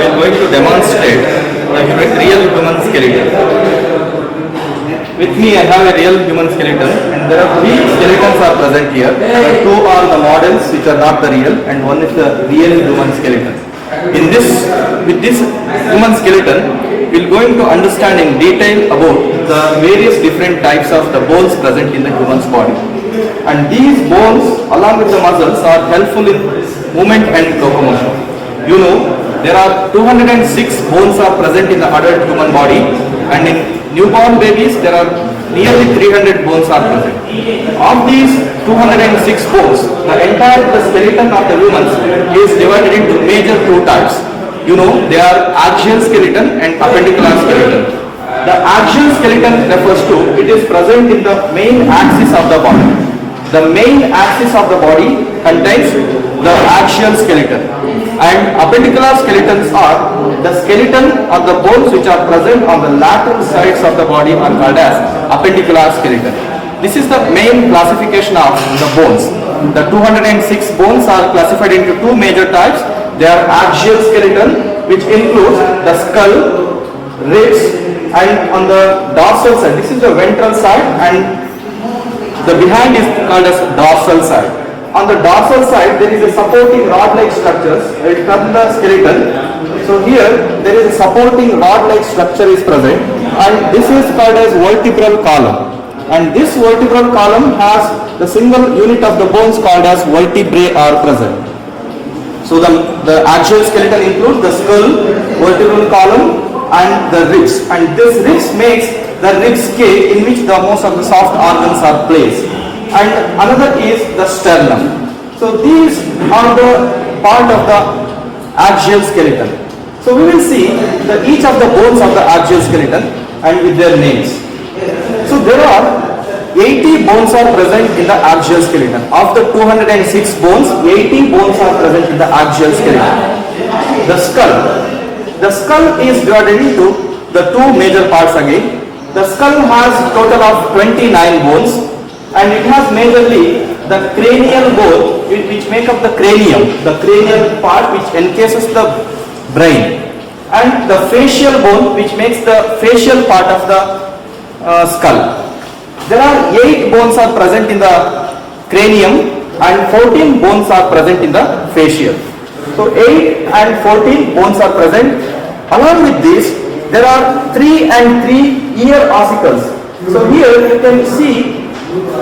I am going to demonstrate a real human skeleton. With me I have a real human skeleton, and there are three skeletons are present here. Two are the models which are not the real, and one is the real human skeleton. With this human skeleton, we are going to understand in detail about the various different types of the bones present in the human's body. And these bones along with the muscles are helpful in movement and locomotion. You know, there are 206 bones are present in the adult human body, and in newborn babies there are nearly 300 bones are present. Of these 206 bones, the entire skeleton of the humans is divided into major two types. You know, they are axial skeleton and appendicular skeleton. The axial skeleton refers to, it is present in the main axis of the body. The main axis of the body contains the axial skeleton, and appendicular skeletons are the skeleton or the bones which are present on the lateral sides of the body are called as appendicular skeleton. This is the main classification of the bones. The 206 bones are classified into two major types. They are axial skeleton, which includes the skull, ribs, and on the dorsal side, this is the ventral side, and the behind is called as dorsal side. On the dorsal side, there is a supporting rod-like structures. It comes the skeleton. So here, there is a supporting rod-like structure is present, and this is called as vertebral column. And this vertebral column has the single unit of the bones called as vertebrae are present. So the axial skeleton includes the skull, vertebral column, and the ribs. And this ribs makes the ribs cage in which the most of the soft organs are placed. And another is the sternum. So these are the part of the axial skeleton. So we will see each of the bones of the axial skeleton and with their names. So there are 80 bones are present in the axial skeleton. Of the 206 bones, 80 bones are present in the axial skeleton. The skull is divided into the two major parts again. The skull has total of 29 bones, and it has majorly the cranial bone which make up the cranium, the cranial part which encases the brain, and the facial bone which makes the facial part of the skull. There are 8 bones are present in the cranium and 14 bones are present in the facial. So 8 and 14 bones are present. Along with this, there are 3 and 3 ear ossicles. So here you can see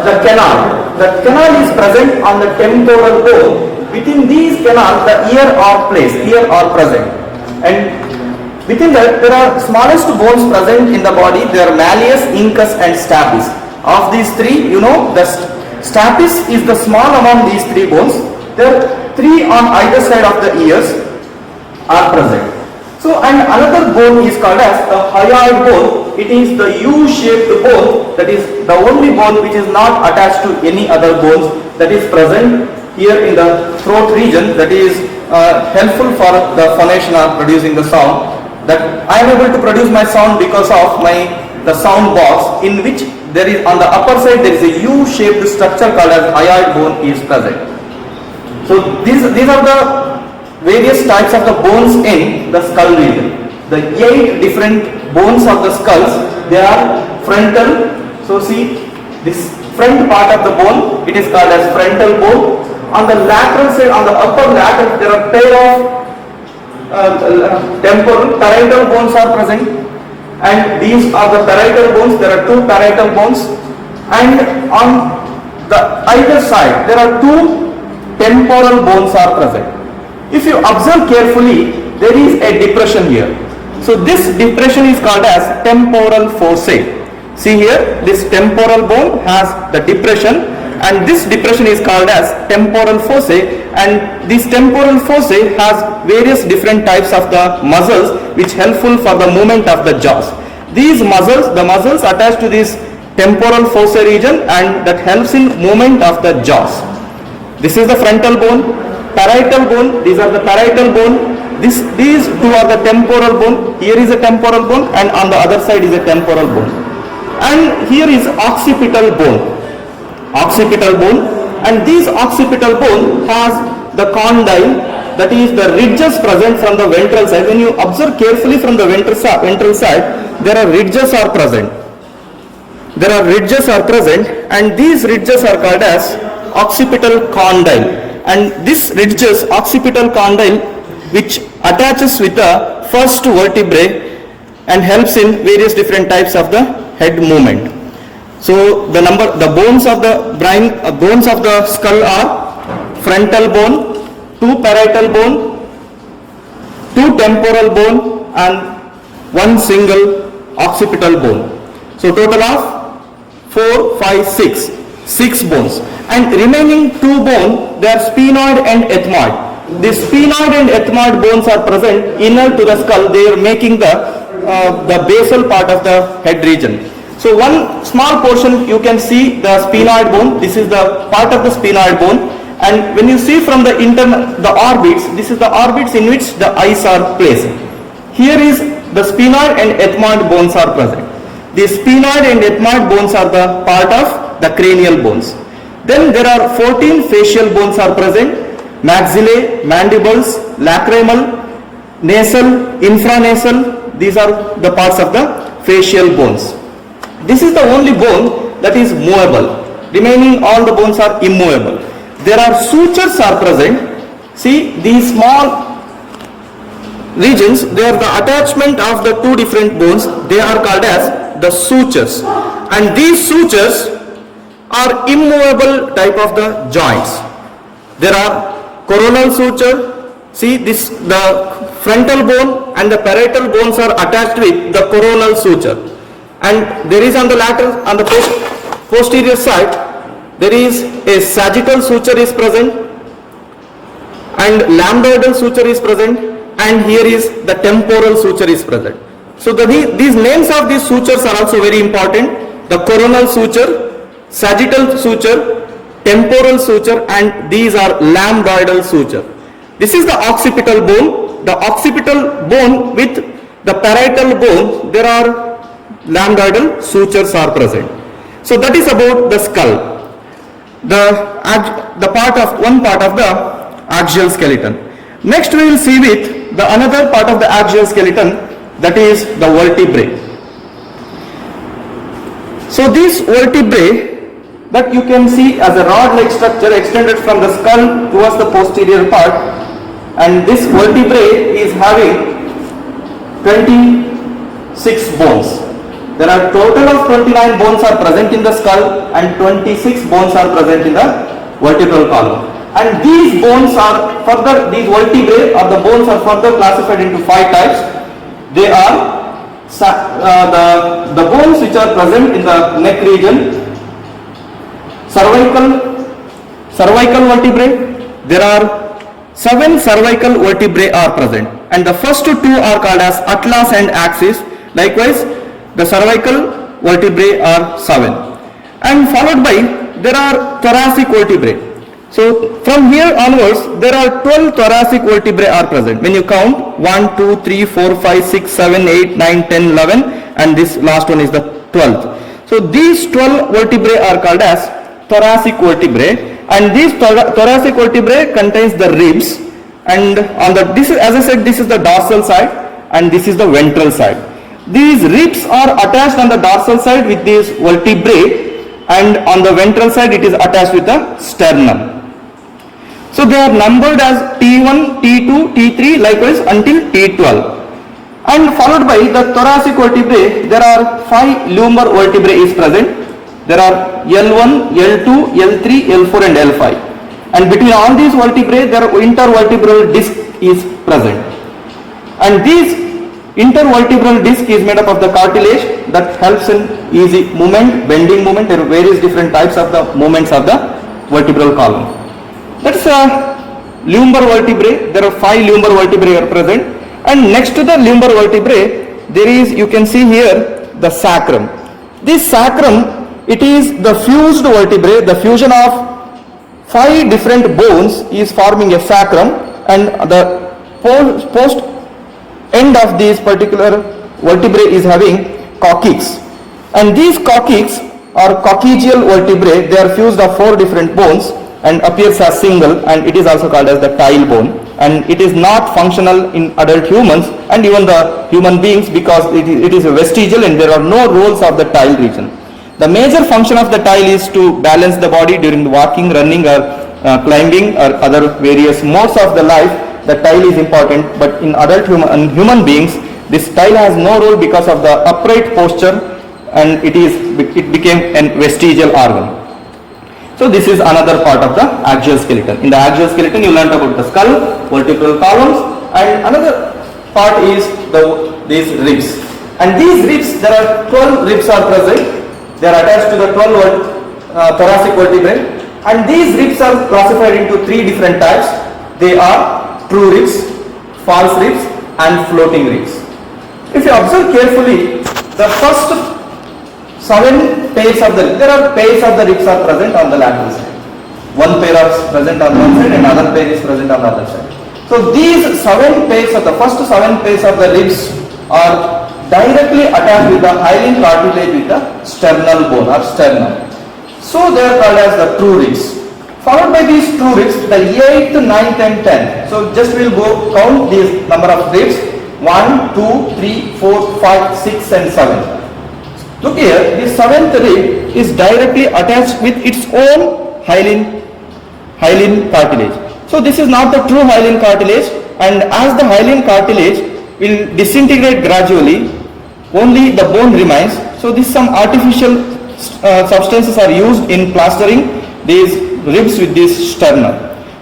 the canal. The canal is present on the temporal bone. Within these canals, the ear are present. And within that, there are smallest bones present in the body. They are malleus, incus, and stapes. Of these three, you know, the stapes is the small among these 3 bones. There are 3 on either side of the ears are present. So, and another bone is called as the hyoid bone. It is the U-shaped bone, that is the only bone which is not attached to any other bones, that is present here in the throat region, that is helpful for the phonation or producing the sound. That I am able to produce my sound because of the sound box, in which there is on the upper side there is a U-shaped structure called as hyoid bone is present. So these are the various types of the bones in the skull region. The 8 different bones of the skulls, they are frontal. So see this front part of the bone, it is called as frontal bone. On the lateral side, on the upper lateral, there are pair of temporal parietal bones are present, and these are the parietal bones. There are 2 parietal bones, and on the either side there are 2 temporal bones are present. If you observe carefully, there is a depression here. So this depression is called as temporal fossa. See here, this temporal bone has the depression, and this depression is called as temporal fossa, and this temporal fossa has various different types of the muscles which helpful for the movement of the jaws. These muscles, the muscles attached to this temporal fossa region, and that helps in movement of the jaws. This is the frontal bone, parietal bone, these are the parietal bone, these 2 are the temporal bone. Here is a temporal bone, and on the other side is a temporal bone, and here is occipital bone, and this occipital bone has the condyle, that is the ridges present from the ventral side. When you observe carefully from the ventral side, there are ridges are present. There are ridges are present, and these ridges are called as occipital condyle. And this ridges, occipital condyle, which attaches with the first vertebrae and helps in various different types of the head movement. So the bones of the brain, bones of the skull are frontal bone, 2 parietal bone, 2 temporal bone, and 1 single occipital bone. So total of 4, 5, 6 bones, and remaining 2 bones, they are sphenoid and ethmoid. The sphenoid and ethmoid bones are present inner to the skull. They are making the basal part of the head region. So one small portion you can see the sphenoid bone. This is the part of the sphenoid bone, and when you see from the orbits, this is the orbits in which the eyes are placed. Here is the sphenoid and ethmoid bones are present. The sphenoid and ethmoid bones are the part of the cranial bones. Then there are 14 facial bones are present: maxillae, mandibles, lacrimal, nasal, infranasal. These are the parts of the facial bones. This is the only bone that is movable. Remaining all the bones are immovable. There are sutures are present. See these small regions, they are the attachment of the 2 different bones. They are called as the sutures, and these sutures are immovable type of the joints. There are coronal suture. See this, the frontal bone and the parietal bones are attached with the coronal suture, and there is on the lateral, on the posterior side, there is a sagittal suture is present, and lambdoidal suture is present, and here is the temporal suture is present. So these names of these sutures are also very important: the coronal suture, sagittal suture, temporal suture, and these are lambdoidal suture. This is the occipital bone. The occipital bone with the parietal bone, there are lambdoidal sutures are present. So that is about the skull. One part of the axial skeleton. Next we will see with the another part of the axial skeleton, that is the vertebrae. So this vertebrae that you can see as a rod-like structure extended from the skull towards the posterior part, and this vertebrae is having 26 bones. There are total of 29 bones are present in the skull, and 26 bones are present in the vertebral column. And these bones are further, these vertebrae or the bones are further classified into 5 types. They are the bones which are present in the neck region, cervical vertebrae. There are 7 cervical vertebrae are present, and the first 2 are called as atlas and axis. Likewise, the cervical vertebrae are 7, and followed by there are thoracic vertebrae. So from here onwards, there are 12 thoracic vertebrae are present. When you count 1, 2, 3, 4, 5, 6, 7, 8, 9, 10, 11, and this last one is the 12th. So these 12 vertebrae are called as thoracic vertebrae, and these thoracic vertebrae contains the ribs, and on the, this is, as I said, this is the dorsal side and this is the ventral side. These ribs are attached on the dorsal side with these vertebrae, and on the ventral side it is attached with the sternum. So they are numbered as T1, T2, T3, likewise until T12. And followed by the thoracic vertebrae, there are 5 lumbar vertebrae is present. There are L1, L2, L3, L4 and L5. And between all these vertebrae, their intervertebral disc is present. And this intervertebral disc is made up of the cartilage that helps in easy movement, bending movement, and various different types of the movements of the vertebral column. That's lumbar vertebrae. There are 5 lumbar vertebrae are present, and next to the lumbar vertebrae there is, you can see here, the sacrum. This sacrum, it is the fused vertebrae. The fusion of 5 different bones is forming a sacrum, and the post end of this particular vertebrae is having coccyx, and these coccyx are coccygeal vertebrae. They are fused of 4 different bones and appears as single, and it is also called as the tailbone, and it is not functional in adult humans and even the human beings because it is a vestigial and there are no roles of the tile region. The major function of the tile is to balance the body during walking, running or climbing or other various modes of the life. The tile is important, but in adult human beings this tile has no role because of the upright posture and it became a vestigial organ. So this is another part of the axial skeleton. In the axial skeleton you learnt about the skull, vertebral columns, and another part is these ribs. And these ribs, there are 12 ribs are present. They are attached to the 12 thoracic vertebrae, and these ribs are classified into 3 different types. They are true ribs, false ribs and floating ribs. If you observe carefully, the first 7 pairs of there are pairs of the ribs are present on the lateral side. One pair is present on one side and another pair is present on the other side. So these 7 pairs of the first 7 pairs of the ribs are directly attached with the hyaline cartilage with the sternal bone or sternum. So they are called as the true ribs. Followed by these true ribs, the 8th, 9th and 10th. So just we will go count these number of ribs. 1, 2, 3, 4, 5, 6 and 7. Look here, the 7th rib is directly attached with its own hyaline cartilage. So this is not the true hyaline cartilage, and as the hyaline cartilage will disintegrate gradually, only the bone remains. So this some artificial substances are used in plastering these ribs with this sternum.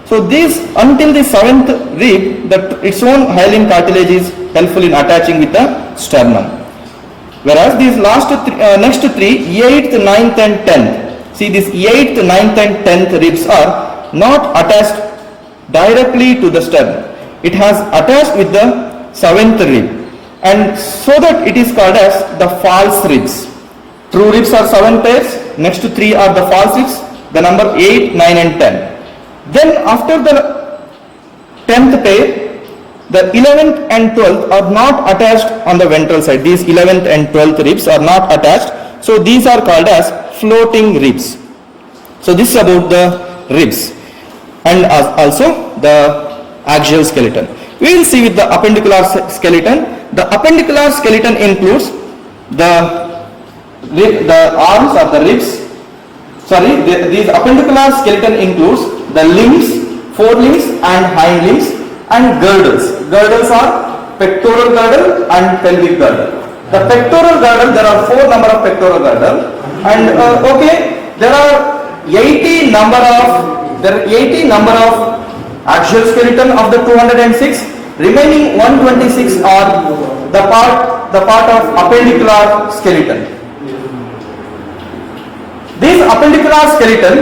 So this until the 7th rib, its own hyaline cartilage is helpful in attaching with the sternum. Whereas these next 3, 8th, 9th and 10th, see this 8th, 9th and 10th ribs are not attached directly to the sternum. It has attached with the 7th rib, and so that it is called as the false ribs. True ribs are 7 pairs, next 3 are the false ribs, the number 8, 9 and 10. Then after the 10th pair, the 11th and 12th are not attached on the ventral side. These 11th and 12th ribs are not attached, so these are called as floating ribs. So this is about the ribs and also the axial skeleton. We will see with the appendicular skeleton. The appendicular skeleton includes the arms or the ribs. These appendicular skeleton includes the limbs, forelimbs and hind limbs and girdles. Girdles are pectoral girdle and pelvic girdle. The pectoral girdle, there are 4 number of pectoral girdle, and there are 80 number of axial skeleton of the 206. Remaining 126 are the part of appendicular skeleton. This appendicular skeleton,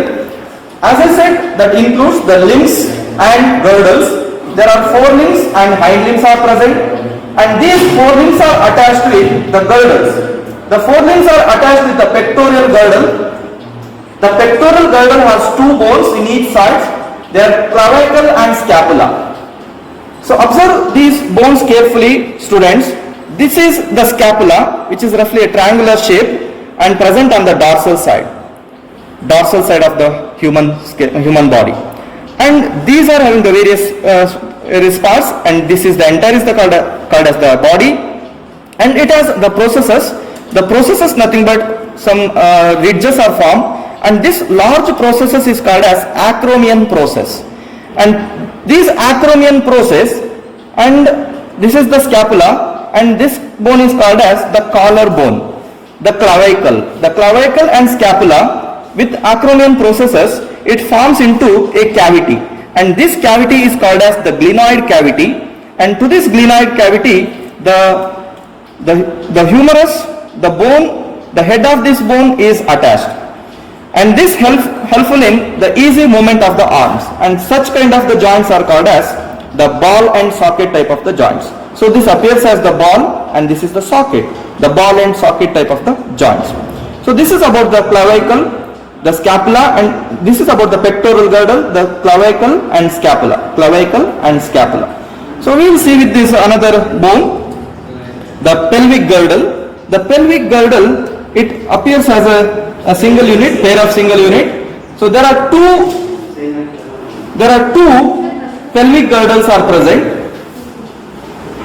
as I said, that includes the limbs and girdles. There are 4 limbs and hind limbs are present, and these 4 limbs are attached with the girdles. The 4 limbs are attached with the pectoral girdle. The pectoral girdle has 2 bones in each side. They are clavicle and scapula. So observe these bones carefully, students. This is the scapula, which is roughly a triangular shape and present on the dorsal side of the human body. And these are having the various parts, and this is the entire is called as the body, and it has the processes. The processes nothing but some ridges are formed, and this large processes is called as acromion process. And this acromion process, and this is the scapula, and this bone is called as the collar bone, the clavicle. The clavicle and scapula with acromion processes, it forms into a cavity, and this cavity is called as the glenoid cavity, and to this glenoid cavity the humerus, the bone, the head of this bone is attached, and this helpful in the easy movement of the arms, and such kind of the joints are called as the ball and socket type of the joints. So this appears as the ball and this is the socket, the ball and socket type of the joints. So this is about the clavicle, the scapula, and this is about the pectoral girdle, the clavicle and scapula, So we will see with this another bone, the pelvic girdle. The pelvic girdle, it appears as a single unit, pair of single unit. So there are two pelvic girdles are present,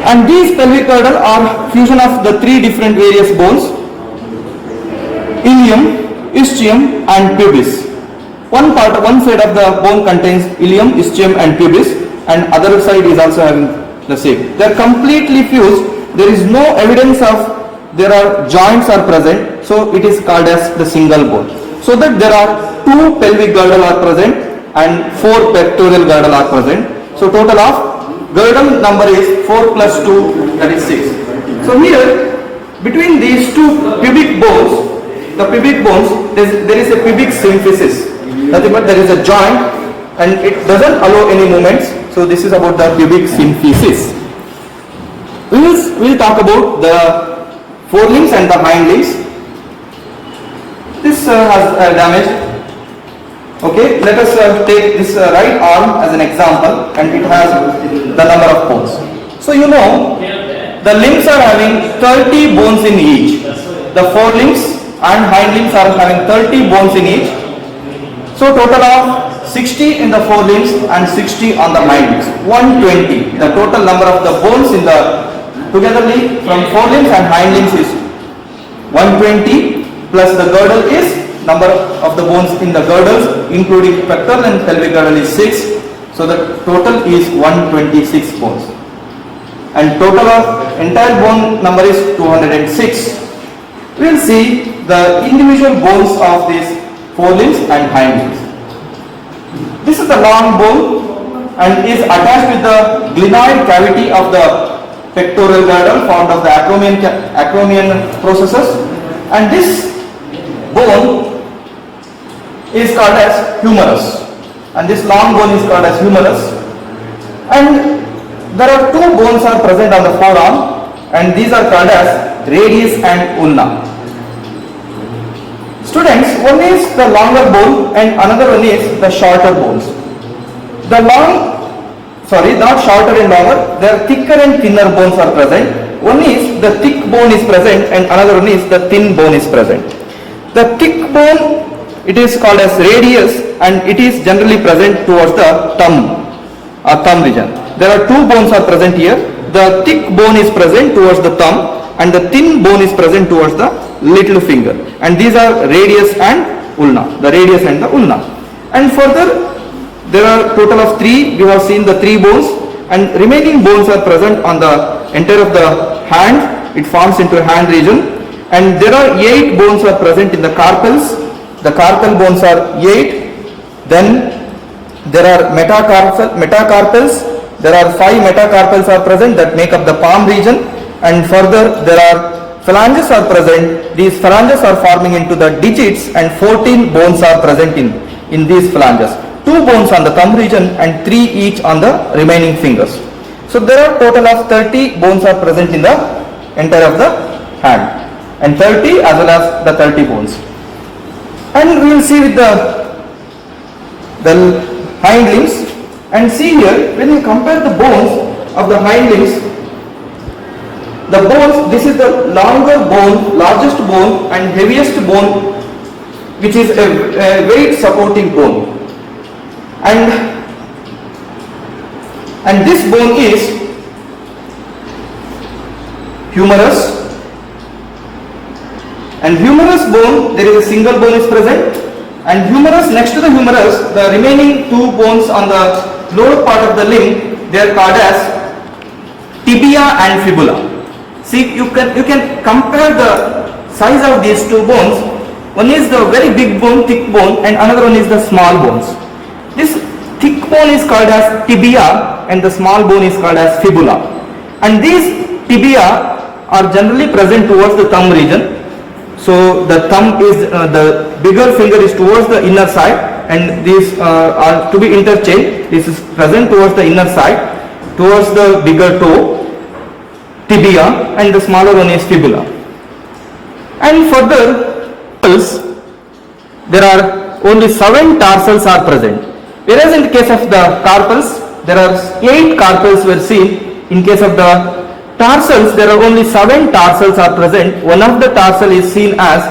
and these pelvic girdle are fusion of the three different various bones: ilium, ischium and pubis. One side of the bone contains ilium, ischium and pubis, and other side is also having the same. They are completely fused. There is no evidence of there are joints are present, so it is called as the single bone. So that there are two pelvic girdle are present and four pectoral girdle are present. So total of girdle number is 4 plus 2, that is 6. So here between these two pubic bones, the pubic bones, there is a pubic symphysis. Nothing but there is a joint and it doesn't allow any movements. So this is about the pubic symphysis. We will talk about the forelimbs and the hind limbs. This has damage. Okay, let us take this right arm as an example, and it has the number of bones. So you know the limbs are having 30 bones in each. The forelimbs and hind limbs are having 30 bones in each. So total of 60 in the forelimbs and 60 on the hind limbs. 120. The total number of the bones in the togetherly from forelimbs and hind limbs is 120, plus the girdle is number of the bones in the girdles including pectoral and pelvic girdle is 6. So the total is 126 bones. And total of entire bone number is 206. We will see the individual bones of these forelimbs and hind limbs. This is the long bone and is attached with the glenoid cavity of the pectoral girdle formed of the acromion processes, and this bone is called as humerus, and this long bone is called as humerus. And there are two bones are present on the forearm, and these are called as radius and ulna. Students, one is the longer bone and another one is the shorter bones. Not shorter and longer, there thicker and thinner bones are present. One is the thick bone is present and another one is the thin bone is present. The thick bone, it is called as radius and it is generally present towards the thumb region. There are two bones are present here. The thick bone is present towards the thumb and the thin bone is present towards the little finger, and these are radius and ulna, the radius and the ulna. And further there are total of 3, we have seen the 3 bones, and remaining bones are present on the entire of the hand. It forms into a hand region, and there are 8 bones are present in the carpals. The carpal bones are 8. Then there are metacarpals. There are 5 metacarpals are present that make up the palm region, and further there are phalanges are present. These phalanges are forming into the digits, and 14 bones are present in these phalanges. 2 bones on the thumb region and 3 each on the remaining fingers. So there are total of 30 bones are present in the entire of the hand, and 30 as well as the 30 bones. And we will see with the hind limbs, and see here when you compare the bones of the hind limbs, the bones, this is the longer bone, largest bone and heaviest bone, which is a weight supporting bone. And this bone is humerus, and humerus bone, there is a single bone is present, and humerus, next to the humerus, the remaining 2 bones on the lower part of the limb, they are called as tibia and fibula. See, you can compare the size of these 2 bones. One is the very big bone, thick bone, and another one is the small bones. This thick bone is called as tibia and the small bone is called as fibula. And these tibia are generally present towards the thumb region. So the thumb is, the bigger finger is towards the inner side, and these are to be interchanged. This is present towards the inner side, towards the bigger toe, tibia, and the smaller one is fibula. And further, there are only 7 tarsals are present. Whereas in the case of the carpals, there are 8 carpals were seen. In case of the tarsals, there are only 7 tarsals are present. One of the tarsal is seen as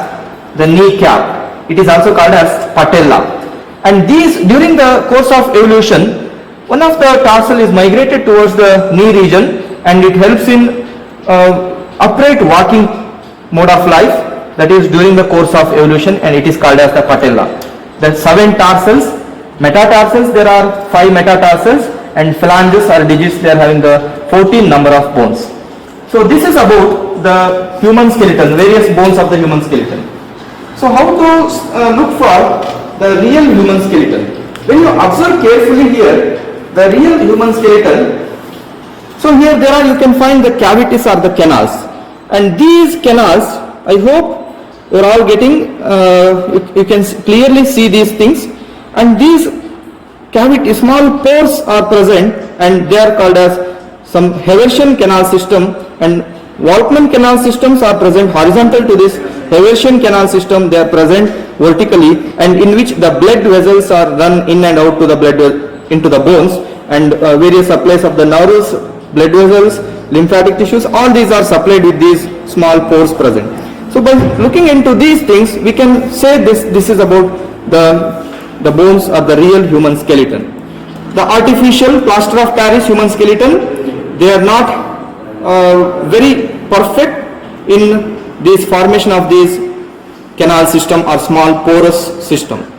the kneecap. It is also called as patella. And these, during the course of evolution, one of the tarsal is migrated towards the knee region, and it helps in upright walking mode of life, that is during the course of evolution, and it is called as the patella. The 7 tarsals, metatarsals, there are 5 metatarsals, and phalanges or digits, they are having the 14 number of bones. So this is about the human skeleton, various bones of the human skeleton. So how to look for the real human skeleton? When you observe carefully here, the real human skeleton, so here there are, you can find the cavities or the canals, and these canals, I hope you are all getting, you can clearly see these things, and these cavity, small pores are present, and they are called as some Haversian canal system, and Volkmann canal systems are present horizontal to this Haversian canal system. They are present vertically, and in which the blood vessels are run in and out to the blood into the bones, and various supplies of the nerves, blood vessels, lymphatic tissues, all these are supplied with these small pores present. So by looking into these things, we can say this is about the bones of the real human skeleton. The artificial plaster of Paris human skeleton, they are not very perfect in this formation of these canal system or small porous system.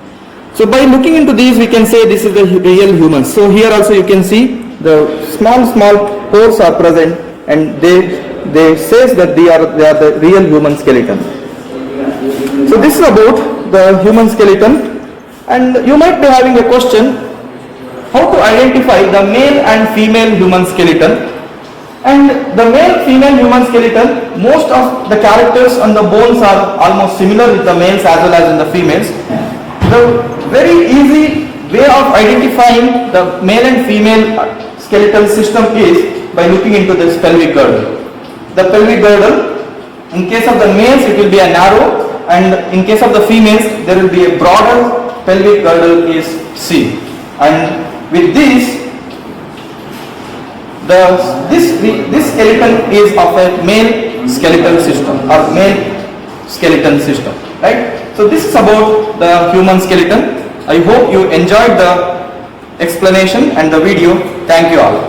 So by looking into these, we can say this is the real human. So here also you can see the small pores are present, and they says that they are the real human skeleton. So this is about the human skeleton, and you might be having a question, how to identify the male and female human skeleton. And the male female human skeleton, most of the characters on the bones are almost similar with the males as well as in the females. The very easy way of identifying the male and female skeletal system is by looking into this pelvic girdle. The pelvic girdle, in case of the males it will be a narrow, and in case of the females there will be a broader pelvic girdle is seen. And with this, this skeleton is of a male skeletal system or male skeleton system, right? So this is about the human skeleton. I hope you enjoyed the explanation and the video. Thank you all.